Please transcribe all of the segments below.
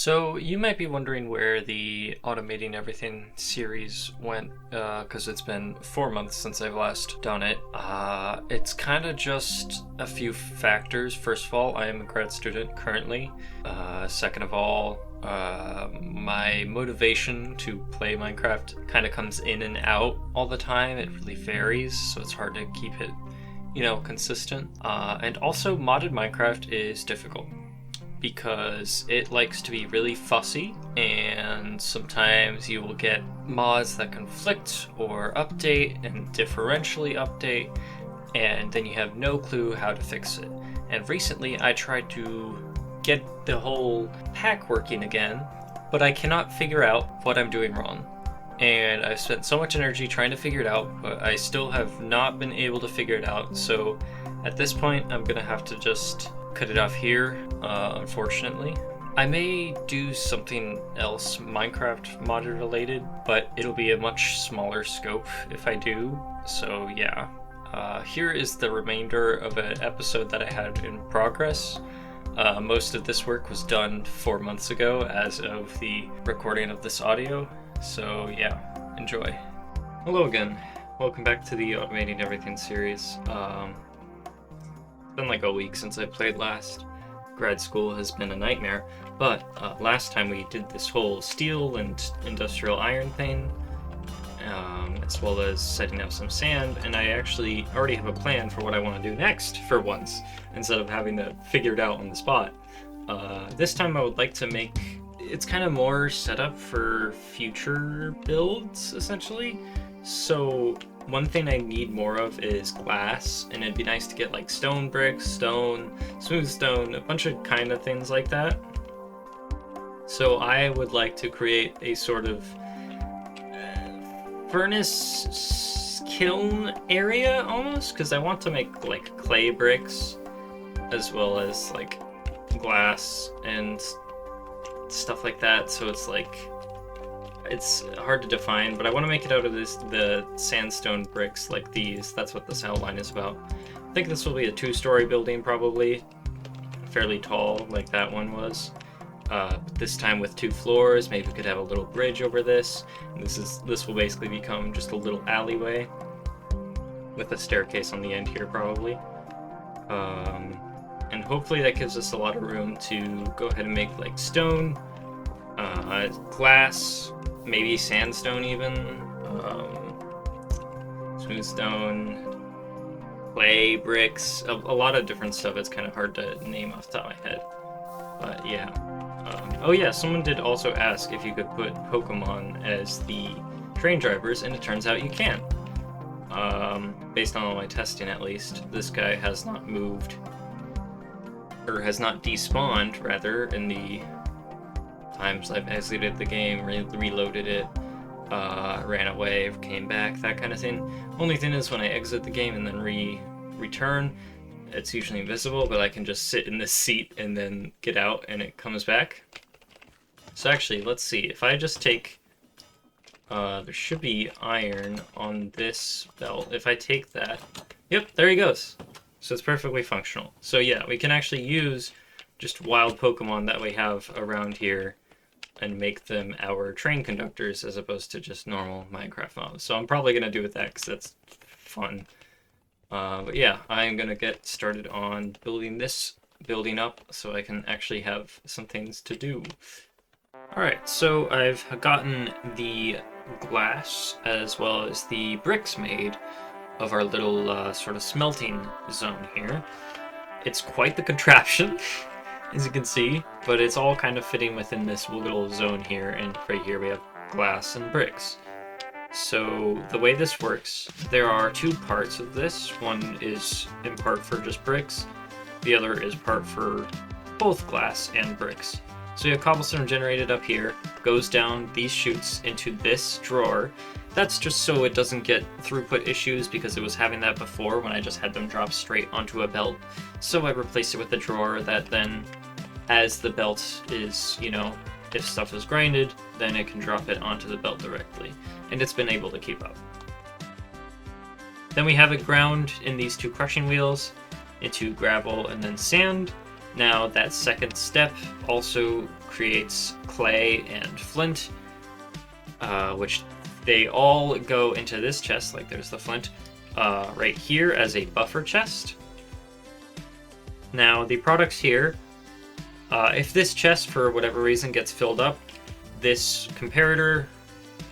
So you might be wondering where the Automating Everything series went, because it's been 4 months since I've last done it. It's kind of just a few factors. First of all, I am a grad student currently. Second of all, my motivation to play Minecraft kind of comes in and out all the time. It really varies, so it's hard to keep it, consistent. And also, modded Minecraft is difficult, because it likes to be really fussy, and sometimes you will get mods that conflict or update and differentially update, and then you have no clue how to fix it. And recently I tried to get the whole pack working again, but I cannot figure out what I'm doing wrong. And I've spent so much energy trying to figure it out, but I still have not been able to figure it out. So at this point, I'm gonna have to just cut it off here, unfortunately. I may do something else Minecraft modded related, but it'll be a much smaller scope if I do. So yeah, here is the remainder of an episode that I had in progress. Most of this work was done 4 months ago as of the recording of this audio. So yeah, enjoy. Hello again. Welcome back to the Automating Everything series. It's been like a week since I played last. Grad school has been a nightmare, but last time we did this whole steel and industrial iron thing, as well as setting up some sand, and I actually already have a plan for what I want to do next for once, instead of having to figure it out on the spot. This time I would like to make it's kind of more set up for future builds, essentially. So one thing I need more of is glass, and it'd be nice to get like stone bricks, stone, smooth stone, a bunch of kind of things like that. So I would like to create a sort of furnace kiln area almost, because I want to make like clay bricks as well as like glass and stuff like that. So it's like, it's hard to define, but I want to make it out of the sandstone bricks like these. That's what this outline is about. I think this will be a 2-story building, probably fairly tall like that one was. This time with 2 floors. Maybe we could have a little bridge over this. And this will basically become just a little alleyway with a staircase on the end here, probably. And hopefully that gives us a lot of room to go ahead and make like stone, glass, maybe sandstone even, smooth stone, clay, bricks, a lot of different stuff. It's kind of hard to name off the top of my head, but yeah. Oh yeah, someone did also ask if you could put Pokemon as the train drivers, and it turns out you can. Based on all my testing at least, this guy has not moved, or has not despawned, rather, in the times I've exited the game, reloaded it, ran away, came back, that kind of thing. Only thing is, when I exit the game and then return, it's usually invisible, but I can just sit in this seat and then get out and it comes back. So actually, let's see, if I just take, there should be iron on this belt. If I take that, yep, there he goes. So it's perfectly functional. So yeah, we can actually use just wild Pokemon that we have around here and make them our train conductors as opposed to just normal Minecraft mobs. So I'm probably going to do with that because that's fun. But yeah, I'm going to get started on building this building up so I can actually have some things to do. Alright, so I've gotten the glass as well as the bricks made of our little sort of smelting zone here. It's quite the contraption, as you can see, but it's all kind of fitting within this little zone here, and right here we have glass and bricks. So the way this works, there are 2 parts of this. One is in part for just bricks, the other is part for both glass and bricks. So you have cobblestone generated up here, goes down these chutes into this drawer. That's just so it doesn't get throughput issues, because it was having that before when I just had them drop straight onto a belt. So I replaced it with a drawer that then, as the belt is, if stuff is grinded, then it can drop it onto the belt directly. And it's been able to keep up. Then we have it ground in these 2 crushing wheels into gravel and then sand. Now that second step also creates clay and flint, which they all go into this chest, like there's the flint, right here as a buffer chest. Now the products here, if this chest for whatever reason gets filled up, this comparator,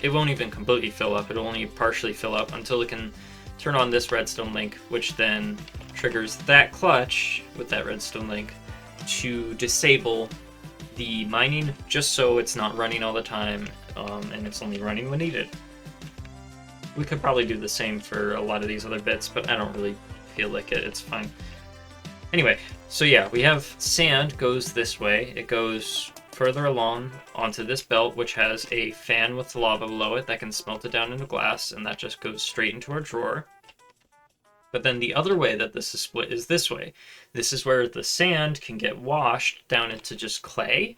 it won't even completely fill up, it'll only partially fill up until it can turn on this redstone link, which then triggers that clutch with that redstone link to disable the mining, just so it's not running all the time, and it's only running when needed. We could probably do the same for a lot of these other bits, but I don't really feel like it, it's fine. Anyway, so yeah, we have sand goes this way, it goes further along onto this belt, which has a fan with lava below it that can smelt it down into glass, and that just goes straight into our drawer. But then the other way that this is split is this way. This is where the sand can get washed down into just clay.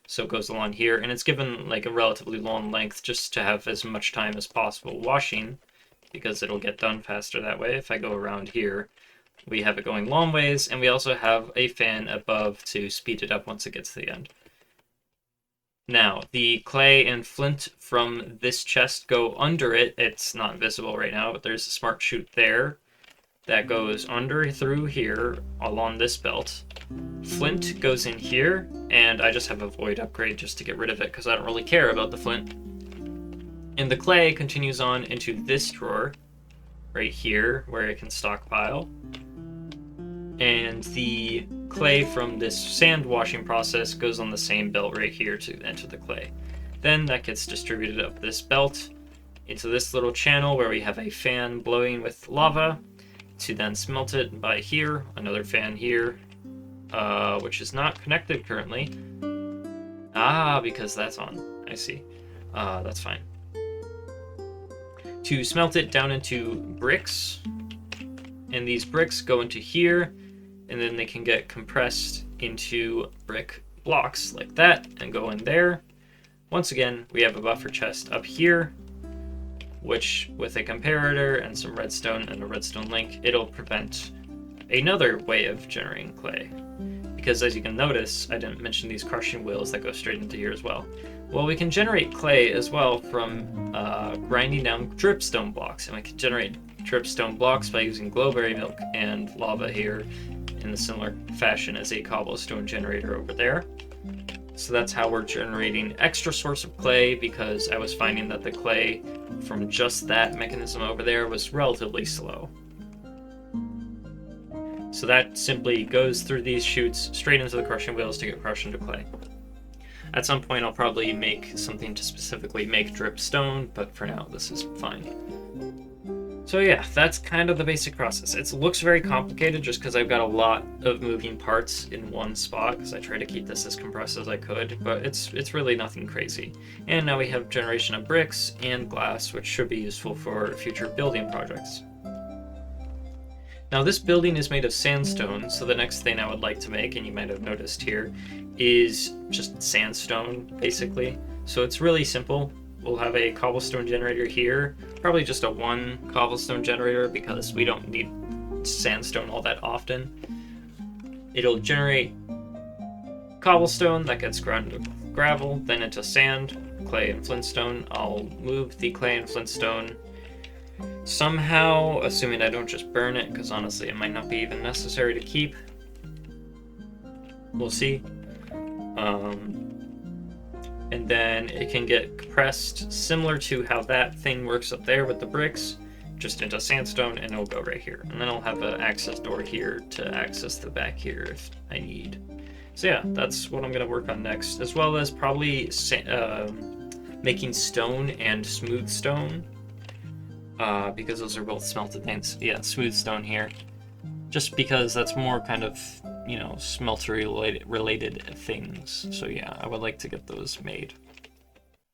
So it goes along here, and it's given like a relatively long length just to have as much time as possible washing, because it'll get done faster that way. If I go around here, we have it going long ways, and we also have a fan above to speed it up once it gets to the end. Now, the clay and flint from this chest go under it. It's not visible right now, but there's a smart chute there that goes under through here along this belt. Flint goes in here, and I just have a void upgrade just to get rid of it because I don't really care about the flint. And the clay continues on into this drawer right here where it can stockpile. And the clay from this sand washing process goes on the same belt right here to enter the clay. Then that gets distributed up this belt into this little channel where we have a fan blowing with lava to then smelt it by here, another fan here, which is not connected currently. Because that's on. I see. That's fine. To smelt it down into bricks, and these bricks go into here, and then they can get compressed into brick blocks like that and go in there. Once again, we have a buffer chest up here, which with a comparator and some redstone and a redstone link, it'll prevent another way of generating clay. Because as you can notice, I didn't mention these crushing wheels that go straight into here as well. Well, we can generate clay as well from grinding down dripstone blocks, and we can generate dripstone blocks by using glowberry milk and lava here in a similar fashion as a cobblestone generator over there. So that's how we're generating extra source of clay, because I was finding that the clay from just that mechanism over there was relatively slow. So that simply goes through these chutes straight into the crushing wheels to get crushed into clay. At some point I'll probably make something to specifically make dripstone, but for now this is fine. So yeah, that's kind of the basic process. It looks very complicated just because I've got a lot of moving parts in one spot, because I try to keep this as compressed as I could, but it's really nothing crazy. And now we have generation of bricks and glass, which should be useful for future building projects. Now this building is made of sandstone, so the next thing I would like to make, and you might have noticed here, is just sandstone, basically. So it's really simple. We'll have a cobblestone generator here, probably just a one cobblestone generator because we don't need sandstone all that often. It'll generate cobblestone that gets ground into gravel, then into sand, clay, and flintstone. I'll move the clay and flintstone somehow, assuming I don't just burn it, because honestly it might not be even necessary to keep. We'll see. And then it can get compressed similar to how that thing works up there with the bricks, just into sandstone, and it'll go right here. And then I'll have an access door here to access the back here if I need. So yeah, that's what I'm going to work on next, as well as probably making stone and smooth stone, because those are both smelted things. Yeah, smooth stone here, just because that's more kind of, you know, smeltery related things. So yeah, I would like to get those made.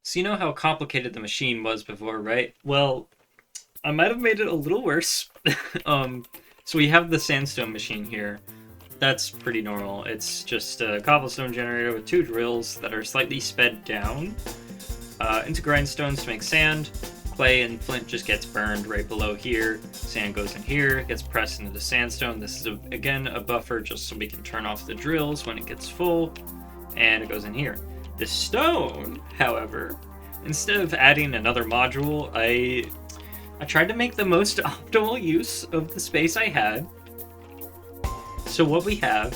So you know how complicated the machine was before, right? Well, I might have made it a little worse. So we have the sandstone machine here. That's pretty normal. It's just a cobblestone generator with two drills that are slightly sped down into grindstones to make sand, clay and flint just gets burned right below here. Sand goes in here, gets pressed into the sandstone. This is, again, a buffer just so we can turn off the drills when it gets full, and it goes in here. The stone, however, instead of adding another module, I tried to make the most optimal use of the space I had. So what we have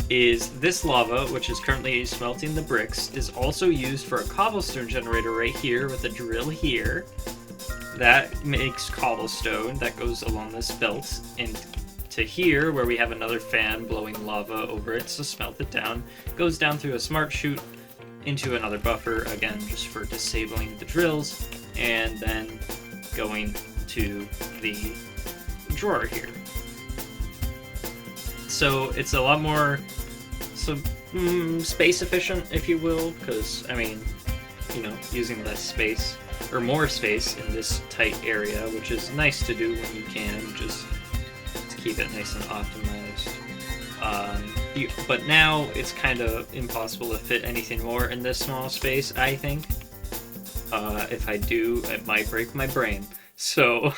is this lava, which is currently smelting the bricks, is also used for a cobblestone generator right here with a drill here. That makes cobblestone that goes along this belt, and to here, where we have another fan blowing lava over it to smelt it down, goes down through a smart chute into another buffer, again, just for disabling the drills, and then going to the drawer here. So it's a lot more space efficient, if you will, because, I mean, you know, using less space, or more space in this tight area, which is nice to do when you can, just to keep it nice and optimized. But now it's kind of impossible to fit anything more in this small space, I think. If I do, it might break my brain. So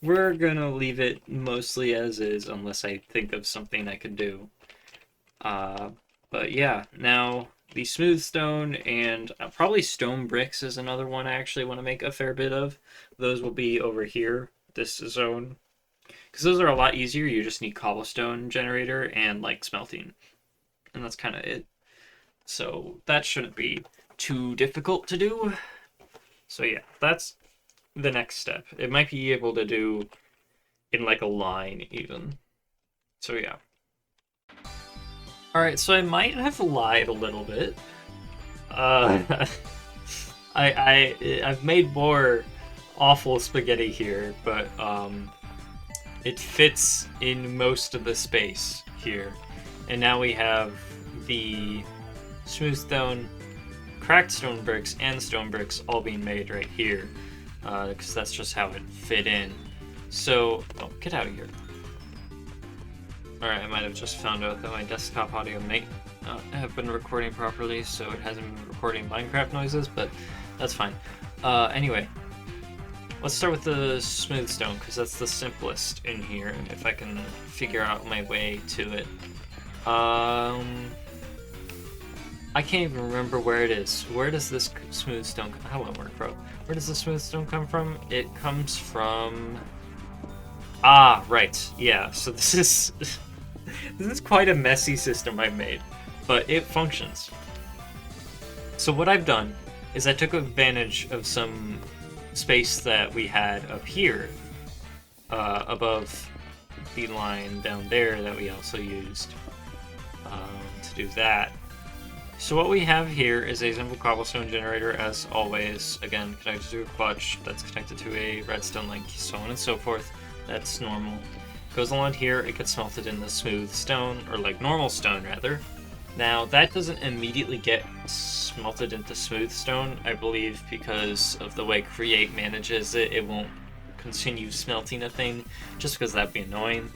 we're gonna leave it mostly as is, unless I think of something I could do. But yeah, now the smooth stone and probably stone bricks is another one I actually want to make a fair bit of. Those will be over here, this zone. Because those are a lot easier, you just need cobblestone generator and like smelting. And that's kind of it. So that shouldn't be too difficult to do. So yeah, that's the next step. It might be able to do in like a line even. So yeah. Alright, so I might have lied a little bit. I've made more awful spaghetti here, but it fits in most of the space here. And now we have the smooth stone, cracked stone bricks, and stone bricks all being made right here, because that's just how it fit in. So, oh, get out of here. Alright, I might have just found out that my desktop audio may not have been recording properly, so it hasn't been recording Minecraft noises, but that's fine. Anyway, let's start with the smooth stone, because that's the simplest in here, if I can figure out my way to it. I can't even remember where it is. Where does this smooth stone come? Hello, Workpro. Where does the smooth stone come from? It comes from... Ah, right. Yeah, so this is... this is quite a messy system I've made, but it functions. So what I've done is I took advantage of some space that we had up here, above the line down there that we also used to do that. So what we have here is a simple cobblestone generator, as always, again, connected to a clutch that's connected to a redstone link, so on and so forth. That's normal. Goes along here, it gets smelted in the smooth stone, or like normal stone rather. Now that doesn't immediately get smelted into smooth stone, I believe, because of the way Create manages it. It won't continue smelting a thing, just because that'd be annoying.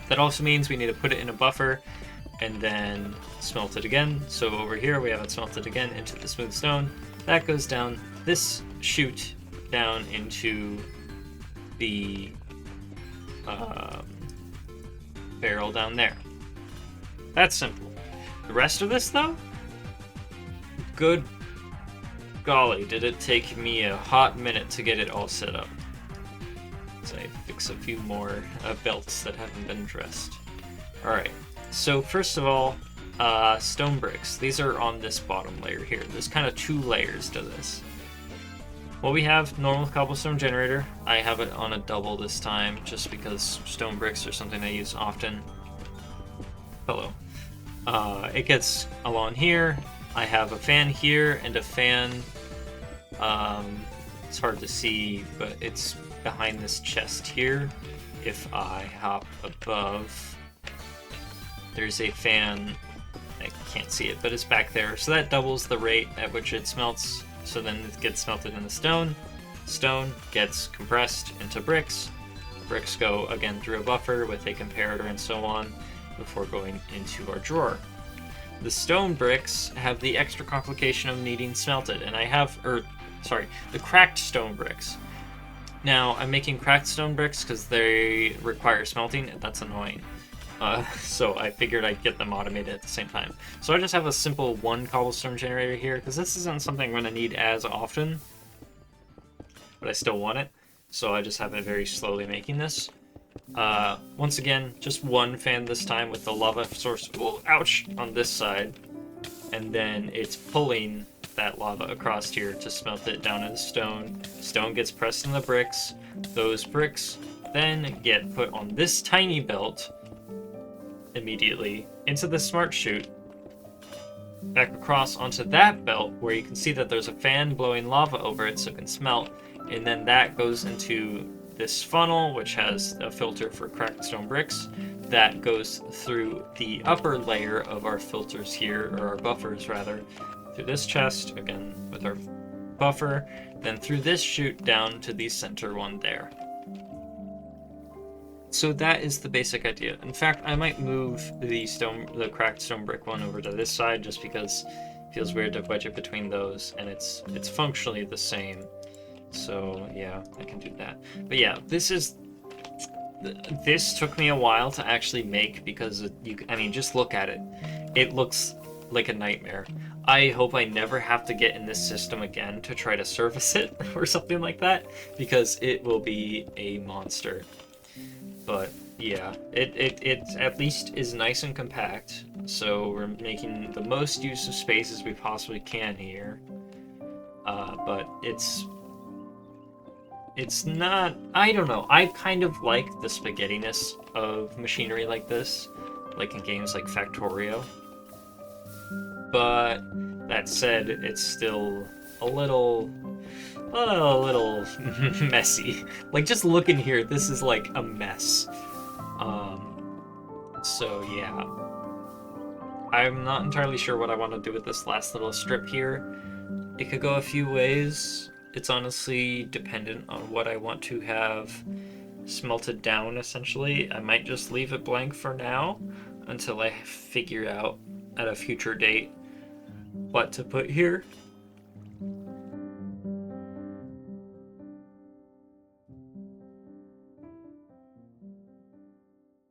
That also means we need to put it in a buffer and then smelt it again. So over here we have it smelted again into the smooth stone. That goes down this chute down into the barrel down there. That's simple. The rest of this, though? Good golly, did it take me a hot minute to get it all set up. So I fix a few more belts that haven't been dressed. Alright, so first of all, stone bricks. These are on this bottom layer here. There's kind of two layers to this. Well, we have normal cobblestone generator. I have it on a double this time, just because stone bricks are something I use often. Hello. It gets along here. I have a fan here and a fan. It's hard to see, but it's behind this chest here. If I hop above, there's a fan. I can't see it, but it's back there. So that doubles the rate at which it smelts. So then it gets smelted in the stone. Stone gets compressed into bricks. Bricks go again through a buffer with a comparator and so on before going into our drawer. The stone bricks have the extra complication of needing smelted, and I have, or sorry, the cracked stone bricks. Now, I'm making cracked stone bricks because they require smelting, and that's annoying. So I figured I'd get them automated at the same time. So I just have a simple 1 cobblestone generator here, because this isn't something I'm going to need as often, but I still want it. So I just have it very slowly making this. Once again, just 1 fan this time with the lava source, oh, ouch, on this side. And then it's pulling that lava across here to smelt it down into stone. Stone gets pressed in the bricks. Those bricks then get put on this tiny belt immediately into the smart chute, back across onto that belt where you can see that there's a fan blowing lava over it so it can smelt, and then that goes into this funnel which has a filter for cracked stone bricks that goes through the upper layer of our filters here, or our buffers rather, through this chest, again with our buffer, then through this chute down to the center one there. So that is the basic idea. In fact, I might move the cracked stone brick one over to this side just because it feels weird to wedge it between those, and it's functionally the same. So yeah, I can do that. But yeah, this took me a while to actually make because I mean, just look at it. It looks like a nightmare. I hope I never have to get in this system again to try to service it or something like that, because it will be a monster. But yeah, it at least is nice and compact, so we're making the most use of space as we possibly can here. But it's not, I don't know, I kind of like the spaghettiness of machinery like this, like in games like Factorio. But that said, it's still a little messy. Like, just look in here, this is like a mess. So yeah, I'm not entirely sure what I want to do with this last little strip here. It could go a few ways. It's honestly dependent on what I want to have smelted down, essentially. I might just leave it blank for now until I figure out at a future date what to put here.